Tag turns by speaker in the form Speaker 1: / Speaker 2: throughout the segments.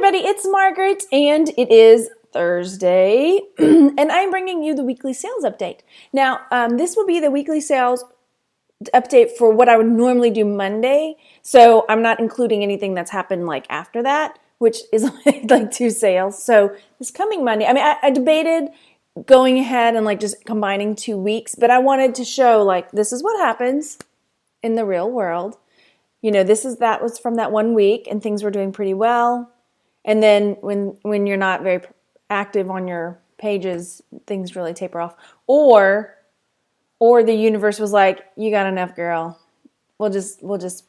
Speaker 1: everybody, it's Margaret, and it is Thursday, and I'm bringing you the weekly sales update. Now, this will be the weekly sales update for what I would normally do Monday, so I'm not including anything that's happened like after that, which is like 2 sales. So this coming Monday, I debated going ahead and like just combining 2 weeks, but I wanted to show like this is what happens in the real world. You know, that was from that 1 week, and things were doing pretty well. And then when you're not very active on your pages, things really taper off. Or the universe was like, you got enough, girl. We'll just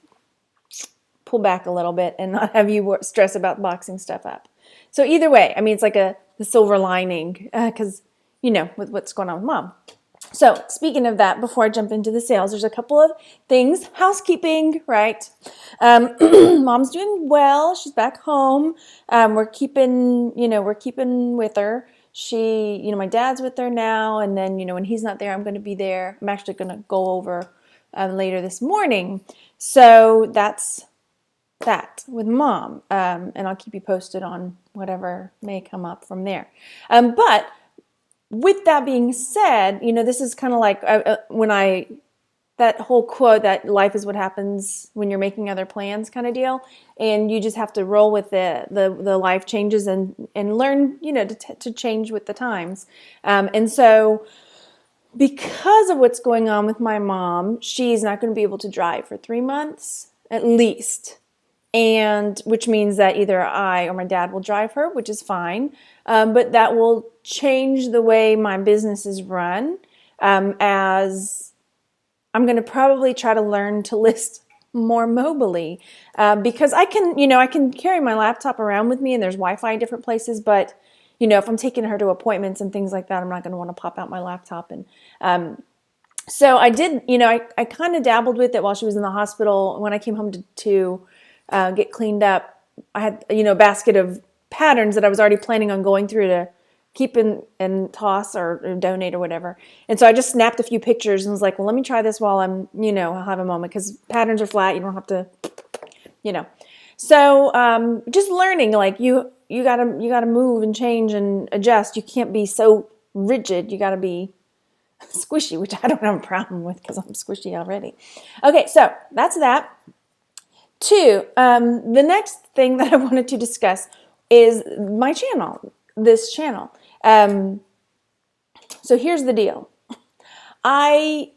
Speaker 1: pull back a little bit and not have you stress about boxing stuff up. So either way, I mean, it's like the silver lining because, you know, with what's going on with mom. So speaking of that, before I jump into the sales, there's a couple of things. Housekeeping, right? Mom's doing well. She's back home. We're keeping with her. My dad's with her now. And then, when he's not there, I'm going to be there. I'm actually going to go over later this morning. So that's that with mom. And I'll keep you posted on whatever may come up from there. But with that being said, this is kind of like that whole quote that life is what happens when you're making other plans kind of deal. And you just have to roll with it. The life changes and learn, to change with the times. And so because of what's going on with my mom, she's not going to be able to drive for 3 months at least. And which means that either I or my dad will drive her, which is fine. But that will change the way my business is run, as I'm going to probably try to learn to list more mobily, because I can carry my laptop around with me, and there's Wi-Fi in different places. But if I'm taking her to appointments and things like that, I'm not going to want to pop out my laptop. And so I did. I kind of dabbled with it while she was in the hospital. When I came home to get cleaned up, I had a basket of patterns that I was already planning on going through to keep and toss or donate or whatever. And so I just snapped a few pictures and was like, well, let me try this while I'm, I'll have a moment, because patterns are flat. You don't have to, So just learning, like you gotta move and change and adjust. You can't be so rigid. You gotta be squishy, which I don't have a problem with because I'm squishy already. Okay, so that's that. 2, the next thing that I wanted to discuss is my channel, this channel. So here's the deal. I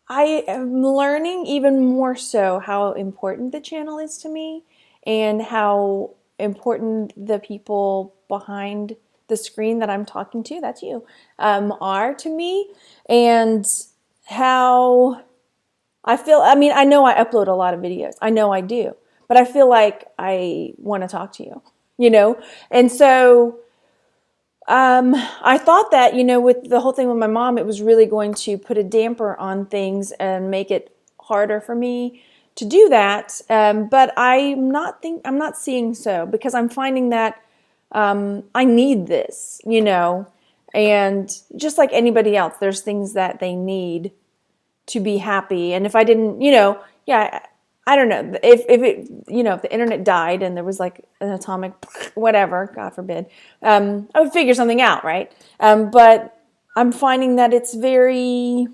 Speaker 1: am learning even more so how important the channel is to me, and how important the people behind the screen that I'm talking to, that's you, are to me, and how I feel. I mean, I know I upload a lot of videos. I know I do. But I feel like I want to talk to you, And so I thought that, with the whole thing with my mom, it was really going to put a damper on things and make it harder for me to do that. But I'm not seeing so, because I'm finding that I need this, And just like anybody else, there's things that they need to be happy. And if I didn't, I don't know if the internet died and there was like an atomic whatever, God forbid, I would figure something out, right? But I'm finding that it's very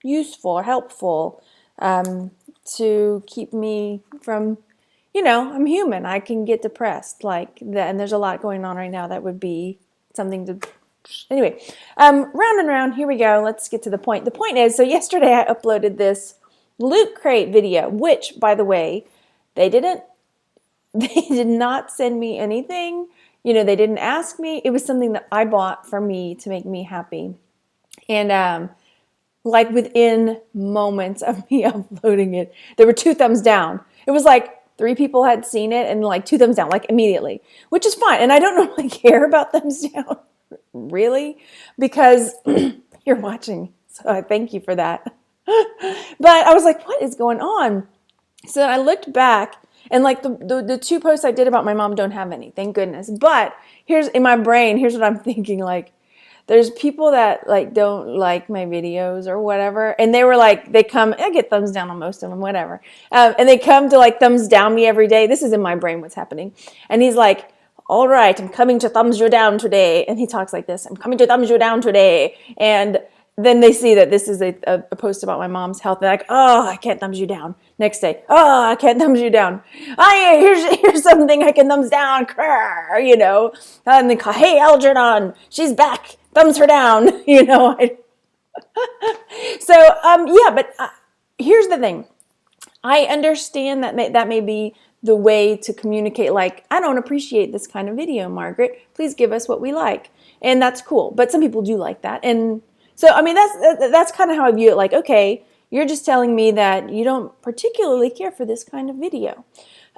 Speaker 1: useful or helpful to keep me from, I'm human. I can get depressed like that, and there's a lot going on right now that would be something to. Anyway, round and round, here we go. Let's get to the point. The point is, so yesterday I uploaded this Loot Crate video, which, by the way, they did not send me anything. They didn't ask me. It was something that I bought for me to make me happy. And like within moments of me uploading it, there were 2 thumbs down. It was like 3 people had seen it and like 2 thumbs down, like immediately, which is fine. And I don't normally care about thumbs down, really, because you're watching. So I thank you for that. But I was like, what is going on? So I looked back, and like the 2 posts I did about my mom don't have any, thank goodness. But here's in my brain, here's what I'm thinking, like, there's people that like don't like my videos or whatever, and they were like, they come, I get thumbs down on most of them, whatever, and they come to like thumbs down me every day. This is in my brain what's happening. And he's like, all right, I'm coming to thumbs you down today. And he talks like this, I'm coming to thumbs you down today. And then they see that this is a post about my mom's health. They're like, oh, I can't thumbs you down. Next day, oh, I can't thumbs you down. Here's something I can thumbs down, you know. And they call, hey, Algernon, she's back. Thumbs her down, you know. So, yeah, but here's the thing. I understand that that may be the way to communicate, like, I don't appreciate this kind of video, Margaret. Please give us what we like. And that's cool. But some people do like that. And so, I mean, that's kind of how I view it. Like, okay, you're just telling me that you don't particularly care for this kind of video,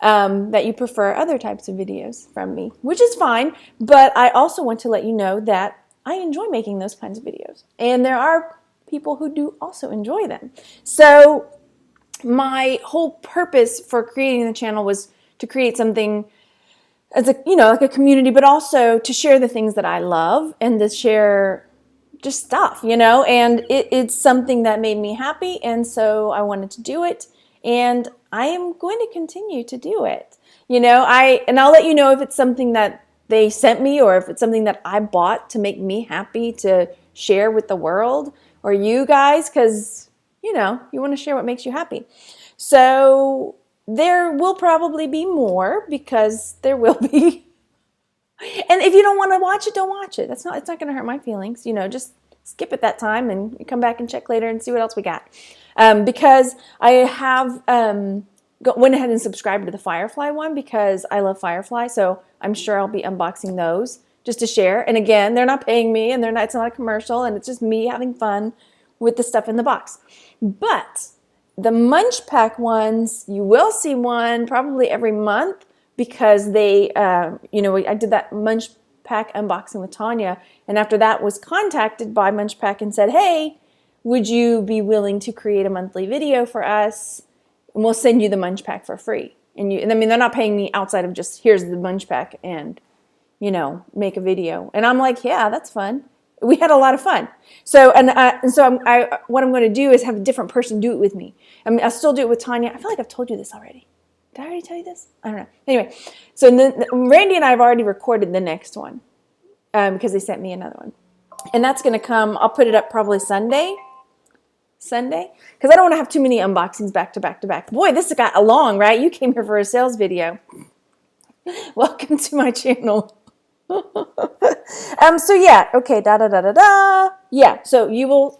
Speaker 1: that you prefer other types of videos from me, which is fine. But I also want to let you know that I enjoy making those kinds of videos. And there are people who do also enjoy them. So my whole purpose for creating the channel was to create something as a, you know, like a community, but also to share the things that I love and to share just stuff, you know, and it's something that made me happy. And so I wanted to do it, and I am going to continue to do it. You know, I'll let you know if it's something that they sent me or if it's something that I bought to make me happy to share with the world or you guys, because you know, you want to share what makes you happy. So there will probably be more, because there will be. And if you don't want to watch it, don't watch it. It's not going to hurt my feelings. You know, just skip it that time and come back and check later and see what else we got. Because I have went ahead and subscribed to the Firefly one because I love Firefly. So I'm sure I'll be unboxing those just to share. And again, they're not paying me, and it's not a commercial, and it's just me having fun with the stuff in the box. But the Munch Pack ones, you will see one probably every month, because they, you know, I did that Munch Pack unboxing with Tanya, and after that was contacted by Munch Pack and said, hey, would you be willing to create a monthly video for us, and we'll send you the Munch Pack for free. And I mean, they're not paying me outside of just, here's the Munch Pack and, you know, make a video. And I'm like, yeah, that's fun. We had a lot of fun. So, what I'm going to do is have a different person do it with me. I mean, I'll still do it with Tanya. I feel like I've told you this already. Did I already tell you this? I don't know. Anyway, so then Randy and I have already recorded the next one, because they sent me another one. And that's going to come, I'll put it up probably Sunday, because I don't want to have too many unboxings back to back to back. Boy, this got long, right? You came here for a sales video. Welcome to my channel. So yeah, okay, yeah, so you will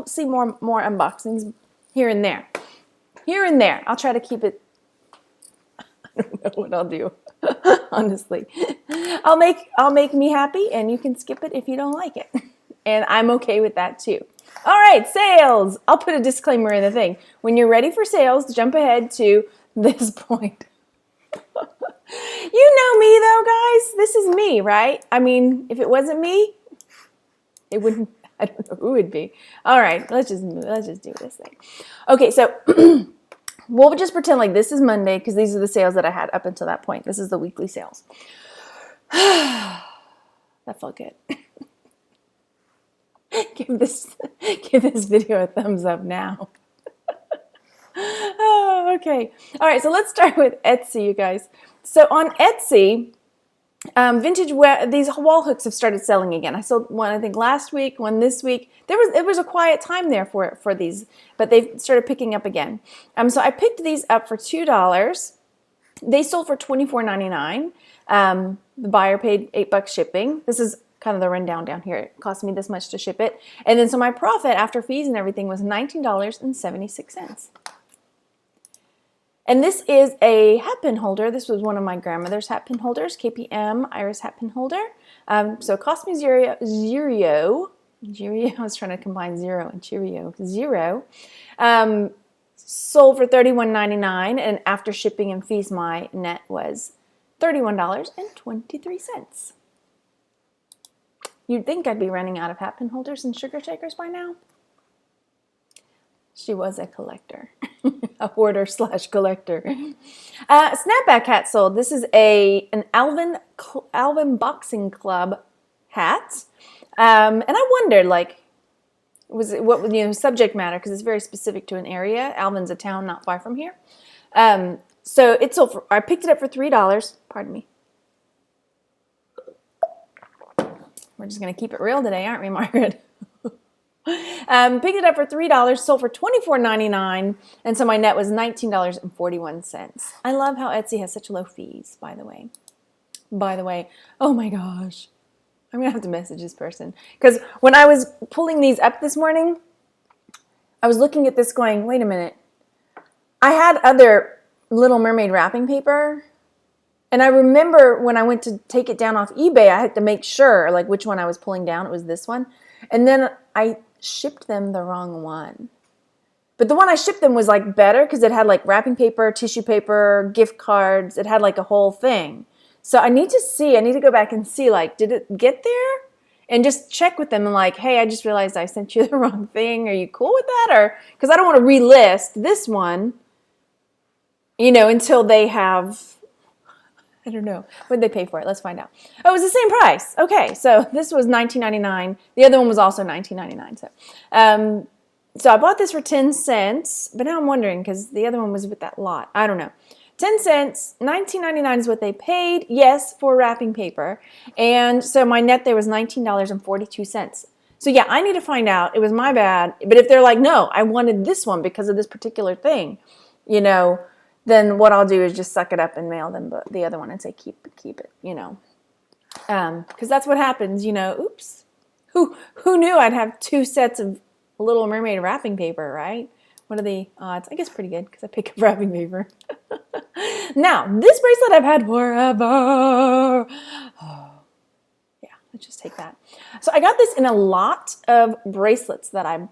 Speaker 1: see more unboxings here and there. I'll try to keep it. I don't know what I'll do. Honestly, I'll make me happy, and you can skip it if you don't like it, and I'm okay with that too. All right, sales. I'll put a disclaimer in the thing. When you're ready for sales, jump ahead to this point. You know me though, guys. This is me, right? I mean, if it wasn't me, it wouldn't. I don't know who it would be. All right, let's just do this thing. Okay, so we'll just pretend like this is Monday, because these are the sales that I had up until that point. This is the weekly sales. That felt good. Give this video a thumbs up now. Oh, okay. All right, so let's start with Etsy, you guys. So on Etsy, these wall hooks have started selling again. I sold one, I think, last week, one this week. It was a quiet time there for these, but they've started picking up again. So I picked these up for $2. They sold for $24.99. The buyer paid $8 shipping. This is kind of the rundown down here. It cost me this much to ship it. And then so my profit after fees and everything was $19.76. And this is a hat pin holder. This was one of my grandmother's hat pin holders, KPM Iris hat pin holder. So it cost me zero. I was trying to combine zero and Cheerio. Zero. Sold for $31.99, and after shipping and fees, my net was $31.23. You'd think I'd be running out of hat pin holders and sugar shakers by now. She was a collector, a hoarder/collector. Snapback hat sold. This is an Alvin Boxing Club hat, and I wondered, like, subject matter, because it's very specific to an area. Alvin's a town not far from here. So it sold for. I picked it up for $3. Pardon me. We're just going to keep it real today, aren't we, Margaret? Picked it up for $3, sold for $24.99, and so my net was $19.41. I love how Etsy has such low fees, by the way. Oh my gosh. I'm going to have to message this person. Because when I was pulling these up this morning, I was looking at this going, wait a minute. I had other Little Mermaid wrapping paper. And I remember when I went to take it down off eBay, I had to make sure like which one I was pulling down. It was this one. And then I shipped them the wrong one. But the one I shipped them was like better because it had like wrapping paper, tissue paper, gift cards. It had like a whole thing. So I need to go back and see like, did it get there? And just check with them and like, hey, I just realized I sent you the wrong thing. Are you cool with that? Or, because I don't want to relist this one, you know, until they have, I don't know. What did they pay for it? Let's find out. Oh, it was the same price. Okay, so this was $19.99. The other one was also $19.99. So I bought this for 10 cents, but now I'm wondering because the other one was with that lot. I don't know. 10 cents, $19.99 is what they paid, yes, for wrapping paper. And so my net there was $19.42. So yeah, I need to find out. It was my bad. But if they're like, no, I wanted this one because of this particular thing, you know, then what I'll do is just suck it up and mail them the other one and say, keep it, you know. Because that's what happens, you know. Oops. Who knew I'd have 2 sets of Little Mermaid wrapping paper, right? What are the odds? I guess pretty good because I pick up wrapping paper. Now, this bracelet I've had forever. Oh, yeah, let's just take that. So I got this in a lot of bracelets that I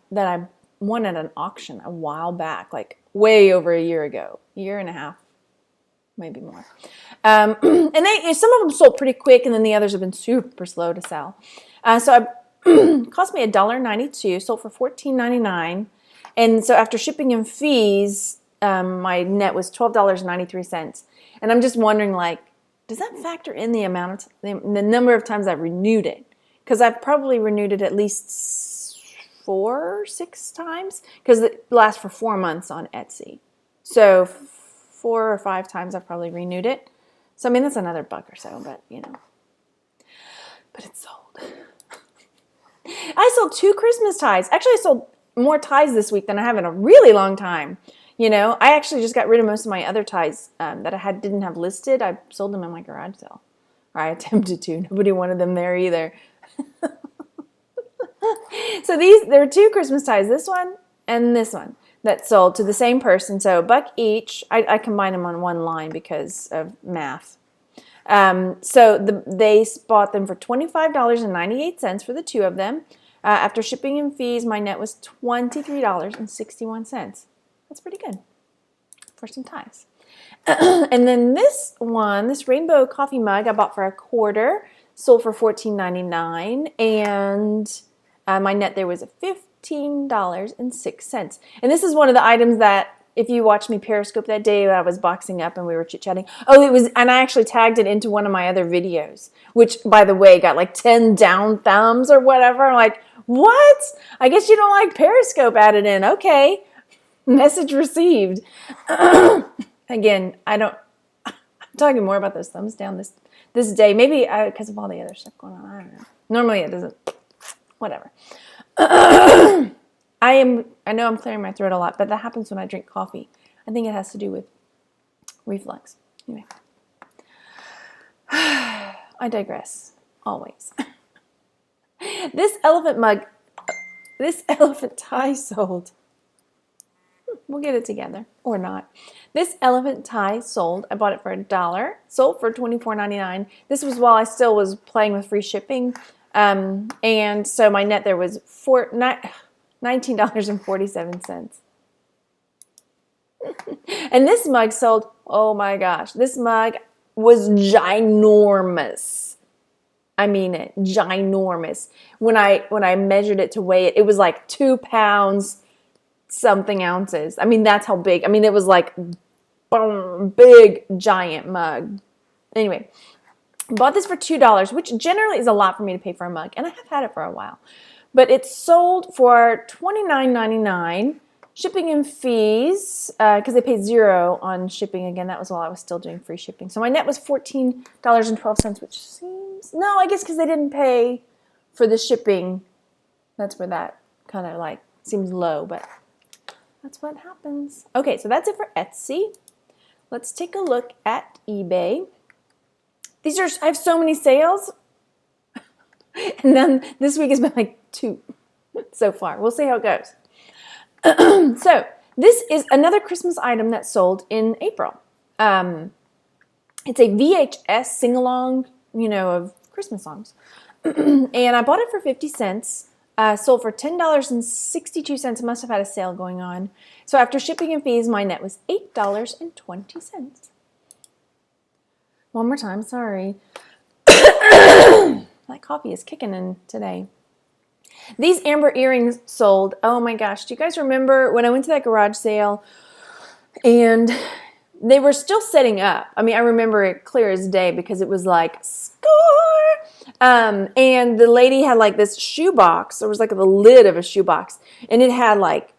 Speaker 1: won at an auction a while back, like way over a year ago, year and a half, maybe more. And some of them sold pretty quick, and then the others have been super slow to sell. So it cost me $1.92, sold for $14.99. And so after shipping and fees, my net was $12.93. And I'm just wondering, like, does that factor in the amount of the number of times I've renewed it? Because I've probably renewed it at least 4 or 6 times because it lasts for 4 months on Etsy. So 4 or 5 times I've probably renewed it. So, I mean, that's another buck or so, but, you know. But it's sold. I sold 2 Christmas ties. Actually, I sold more ties this week than I have in a really long time. You know, I actually just got rid of most of my other ties that I didn't have listed. I sold them in my garage sale. Or I attempted to. Nobody wanted them there either. So there were 2 Christmas ties, this one and this one, that sold to the same person. So $1 each. I combined them on one line because of math. So they bought them for $25.98 for the 2 of them. After shipping and fees, my net was $23.61. That's pretty good for some ties. And then this one, this rainbow coffee mug, I bought for $0.25, sold for $14.99, and my net there was $15.06. And this is one of the items that, if you watched me Periscope that day, I was boxing up and we were chit-chatting. Oh, it was, and I actually tagged it into one of my other videos, which, by the way, got like 10 down thumbs or whatever. I'm like, what? I guess you don't like Periscope added in. Okay. Message received. Again, I'm talking more about those thumbs down this day. Maybe because of all the other stuff going on. I don't know. Normally it doesn't. Whatever. I know I'm clearing my throat a lot, but that happens when I drink coffee. I think it has to do with reflux. Anyway. I digress. Always. This elephant tie sold. We'll get it together, or not. This elephant tie sold. I bought it for $1. Sold for $24.99. This was while I still was playing with free shipping. And so my net there was $19.47. And this mug sold, oh my gosh, this mug was ginormous. I mean it, ginormous. When I measured it to weigh it, it was like 2 pounds something ounces. I mean, that's how big. I mean, it was like big, giant mug. Anyway, bought this for $2, which generally is a lot for me to pay for a mug, and I have had it for a while. But it sold for $29.99, shipping and fees, because they paid $0 on shipping. Again, that was while I was still doing free shipping. So my net was $14.12, which seems, no, I guess because they didn't pay for the shipping, that's where that kind of like seems low, but that's what happens. Okay, so that's it for Etsy. Let's take a look at eBay. I have so many sales. And then this week has been like 2 so far. We'll see how it goes. So this is another Christmas item that sold in April. It's a VHS sing-along, of Christmas songs. And I bought it for 50 cents. Sold for $10.62. Must have had a sale going on. So after shipping and fees, my net was $8.20. One more time, sorry. That coffee is kicking in today. These amber earrings sold. Oh my gosh. Do you guys remember when I went to that garage sale and they were still setting up? I mean, I remember it clear as day because it was like, score! And the lady had like this shoebox. There was like the lid of a shoebox. And it had like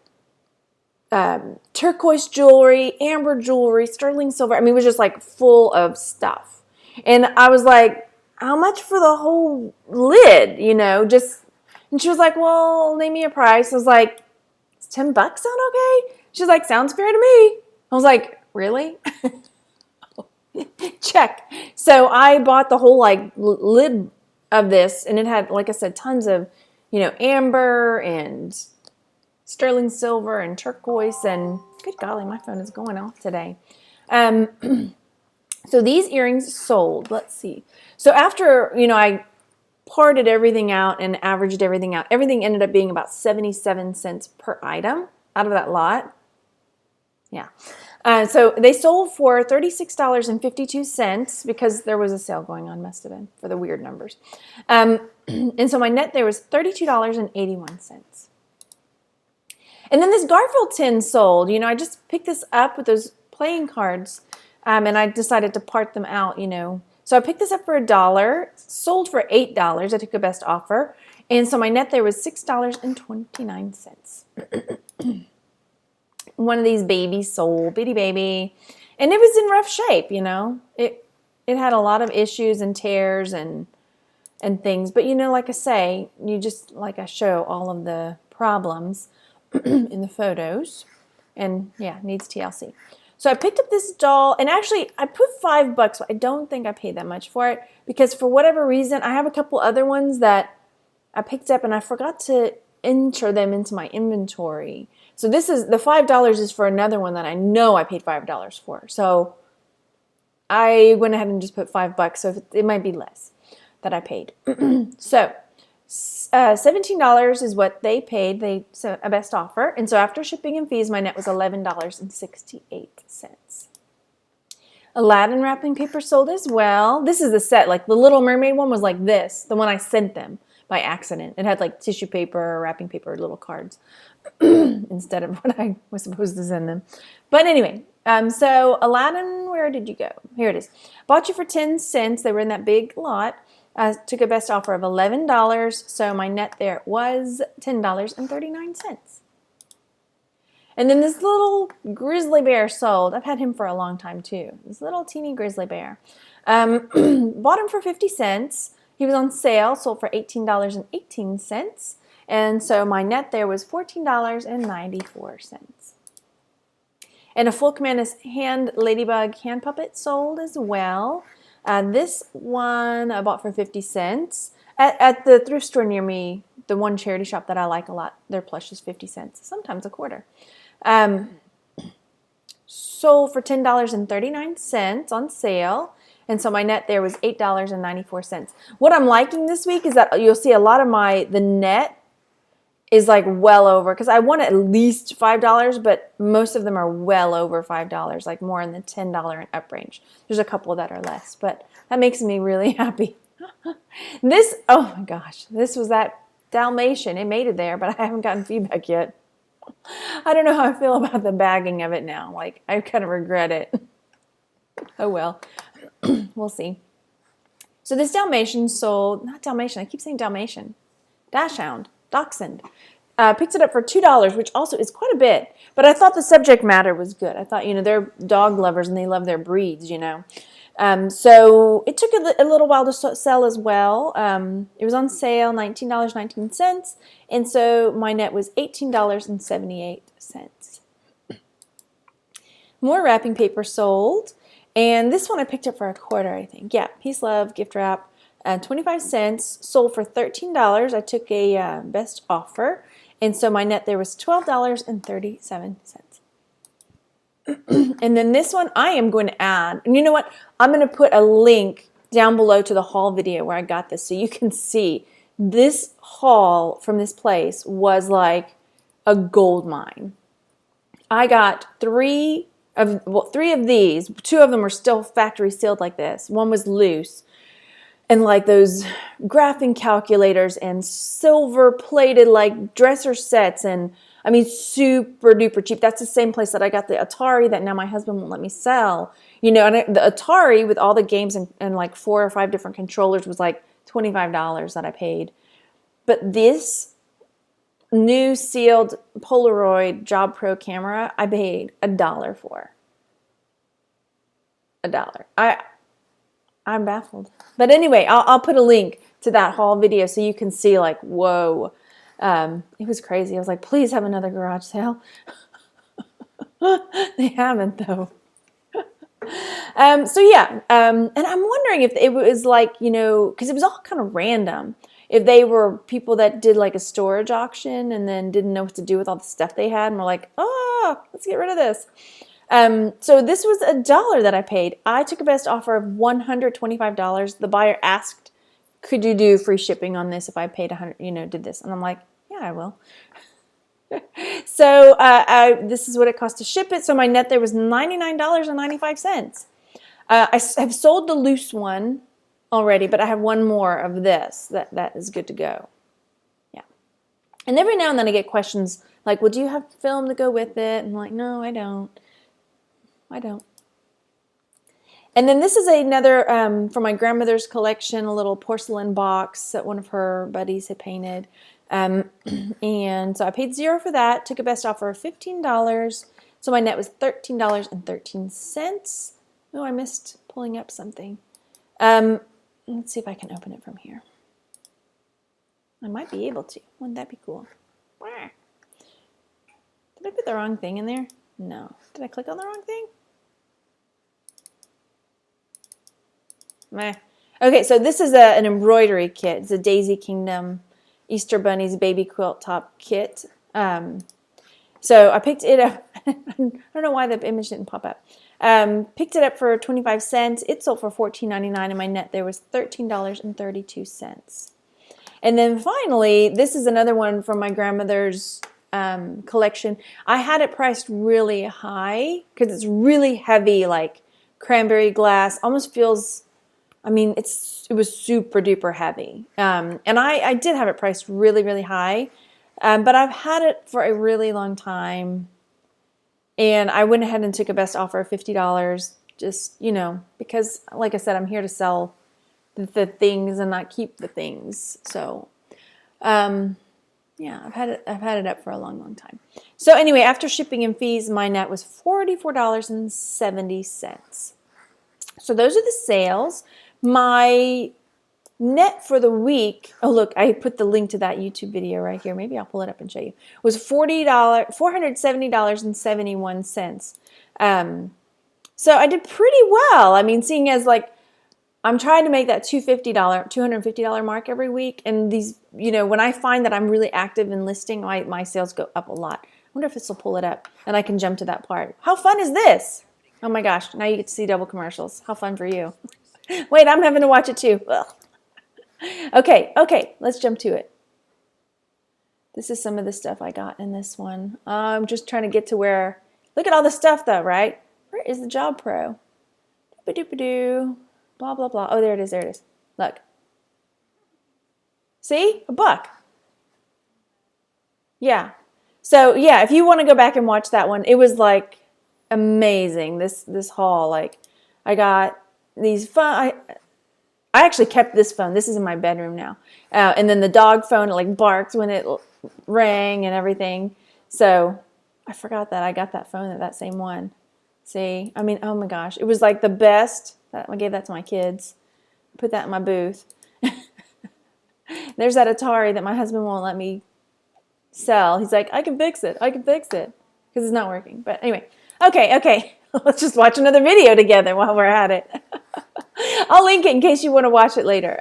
Speaker 1: turquoise jewelry, amber jewelry, sterling silver. I mean, it was just like full of stuff. And I was like, how much for the whole lid, and she was like, well, name me a price. I was like, is $10 sound okay? She's like, sounds fair to me. I was like, really? Check. So I bought the whole like lid of this, and it had, like I said, tons of, amber and sterling silver and turquoise, and good golly, my phone is going off today. So these earrings sold. Let's see. So after, I parted everything out and averaged everything out, everything ended up being about 77 cents per item out of that lot. Yeah. So they sold for $36.52 because there was a sale going on, must have been, for the weird numbers. And so my net there was $32.81. And then this Garfield tin sold. I just picked this up with those playing cards. And I decided to part them out, So I picked this up for $1, sold for $8. I took a best offer. And so my net there was $6.29. One of these babies sold, bitty baby. And it was in rough shape, It had a lot of issues and tears and things. But, like I say, I show all of the problems in the photos. And, yeah, needs TLC. So I picked up this doll, and actually I put $5, but I don't think I paid that much for it because for whatever reason, I have a couple other ones that I picked up and I forgot to enter them into my inventory. So the $5 is for another one that I know I paid $5 for. So I went ahead and just put $5, so it might be less that I paid. So $17 is what they paid. They sent a best offer. And so after shipping and fees, my net was $11.68. Aladdin wrapping paper sold as well. This is the set. Like the Little Mermaid one was like this, the one I sent them by accident. It had like tissue paper, wrapping paper, little cards instead of what I was supposed to send them. But anyway, so Aladdin, where did you go? Here it is. Bought you for 10 cents. They were in that big lot. Took a best offer of $11, so my net there was $10.39. And then this little grizzly bear sold. I've had him for a long time too. This little teeny grizzly bear. Bought him for 50 cents. He was on sale, sold for $18.18. And so my net there was $14.94. And a Full Commandus hand ladybug hand puppet sold as well. This one I bought for 50 cents. At the thrift store near me, the one charity shop that I like a lot, their plush is 50 cents, sometimes a quarter. Sold for $10.39 on sale. And so my net there was $8.94. What I'm liking this week is that you'll see a lot of the net is like well over, because I want at least $5, but most of them are well over $5, like more in the $10 and up range. There's a couple that are less, but that makes me really happy. Oh my gosh, this was that Dalmatian. It made it there, but I haven't gotten feedback yet. I don't know how I feel about the bagging of it now. Like, I kind of regret it. Oh well, we'll see. So this Dalmatian sold, not Dalmatian, I keep saying Dalmatian, Dachshund. Dachshund. Picked it up for $2, which also is quite a bit. But I thought the subject matter was good. I thought, they're dog lovers and they love their breeds, So it took a little while to sell as well. It was on sale, $19.19, and so my net was $18.78. More wrapping paper sold, and this one I picked up for $1.25, I think. Yeah, Peace Love gift wrap, 25 cents, sold for $13. I took a best offer, and so my net there was $12.37. And then this one I am going to add, and you know what? I'm going to put a link down below to the haul video where I got this so you can see this haul from this place was like a gold mine. I got three of these. Two of them were still factory sealed like this. One was loose. And like those graphing calculators and silver plated like dresser sets, and I mean super duper cheap. That's the same place that I got the Atari that now my husband won't let me sell. You know, and the Atari with all the games and like 4 or 5 different controllers was like $25 that I paid. But this new sealed Polaroid Job Pro camera, I paid $1 for. $1. I'm baffled. But anyway, I'll put a link to that haul video so you can see like, whoa. It was crazy. I was like, please have another garage sale. They haven't though. So yeah, and I'm wondering if it was like, you know, because it was all kind of random. If they were people that did like a storage auction and then didn't know what to do with all the stuff they had and were like, oh, let's get rid of this. So this was $1 that I paid. I took a best offer of $125. The buyer asked, could you do free shipping on this if I paid $100, you know, did this? And I'm like, yeah, I will. So this is what it cost to ship it. So my net there was $99.95. I have sold the loose one already, but I have one more of this that is good to go. Yeah. And every now and then I get questions like, well, do you have film to go with it? And I'm like, no, I don't. I don't. And then this is another from my grandmother's collection, a little porcelain box that one of her buddies had painted. And so I paid $0 for that, took a best offer of $15. So my net was $13.13. Oh, I missed pulling up something. Let's see if I can open it from here. I might be able to. Wouldn't that be cool? Did I put the wrong thing in there? No. Did I click on the wrong thing? Meh. Okay, so this is an embroidery kit. It's a Daisy Kingdom Easter Bunny's baby quilt top kit. So I picked it up. I don't know why the image didn't pop up. Picked it up for 25 cents. It sold for $14.99, and my net there was $13.32. And then finally, this is another one from my grandmother's collection. I had it priced really high because it's really heavy, like cranberry glass. Almost feels, I mean, it was super duper heavy. And I did have it priced really, really high. But I've had it for a really long time. And I went ahead and took a best offer of $50, just, you know, because like I said, I'm here to sell the things and not keep the things. So, yeah, I've had it up for a long, long time. So anyway, after shipping and fees, my net was $44.70. So those are the sales. My net for the week, oh look, I put the link to that YouTube video right here. Maybe I'll pull it up and show you. Was $470.71. So I did pretty well. I mean, seeing as like I'm trying to make that $250 mark every week, and these, you know, when I find that I'm really active in listing, my sales go up a lot. I wonder if this will pull it up and I can jump to that part. How fun is this? Oh my gosh, now you get to see double commercials. How fun for you. Wait, I'm having to watch it too. Ugh. Okay, let's jump to it. This is some of the stuff I got in this one. I'm just trying to get to where, look at all the stuff though, right? Where is the Job Pro? Doop-a-doop-a-doo. Blah, blah, blah. Oh, there it is, there it is. Look. See? $1. Yeah. So, yeah, if you want to go back and watch that one, it was like amazing, this haul. Like, I got these I actually kept this phone. This is in my bedroom now. And then the dog phone, it like barked when it rang and everything. So I forgot that I got that phone, that same one. See, I mean, oh my gosh. It was like the best I gave that to my kids. Put that in my booth. There's that Atari that my husband won't let me sell. He's like, I can fix it. I can fix it. Because it's not working. But anyway, okay. Let's just watch another video together while we're at it. I'll link it in case you want to watch it later.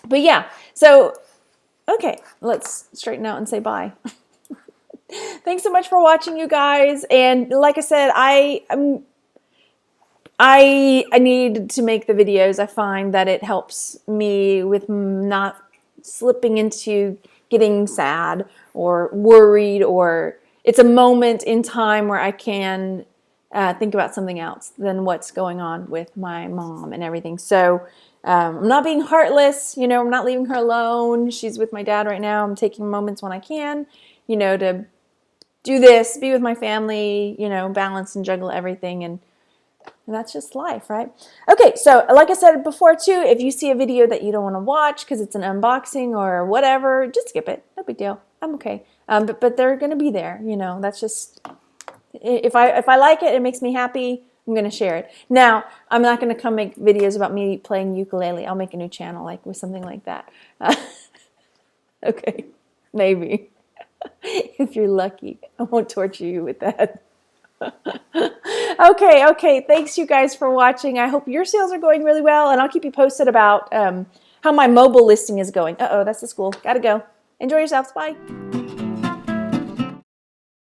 Speaker 1: But yeah, so, okay, let's straighten out and say bye. Thanks so much for watching, you guys. And like I said, I need to make the videos. I find that it helps me with not slipping into getting sad or worried, or it's a moment in time where I can think about something else than what's going on with my mom and everything. So I'm not being heartless, I'm not leaving her alone. She's with my dad right now. I'm taking moments when I can, to do this, be with my family, balance and juggle everything. And that's just life, right? Okay, so like I said before too, if you see a video that you don't want to watch because it's an unboxing or whatever, just skip it. No big deal. I'm okay. But they're going to be there, That's just, if I like it, it makes me happy, I'm going to share it. Now, I'm not going to come make videos about me playing ukulele. I'll make a new channel with something like that. Okay, maybe. If you're lucky, I won't torture you with that. Okay. Thanks, you guys, for watching. I hope your sales are going really well, and I'll keep you posted about how my mobile listing is going. Uh-oh, that's the school. Gotta go. Enjoy yourselves. Bye.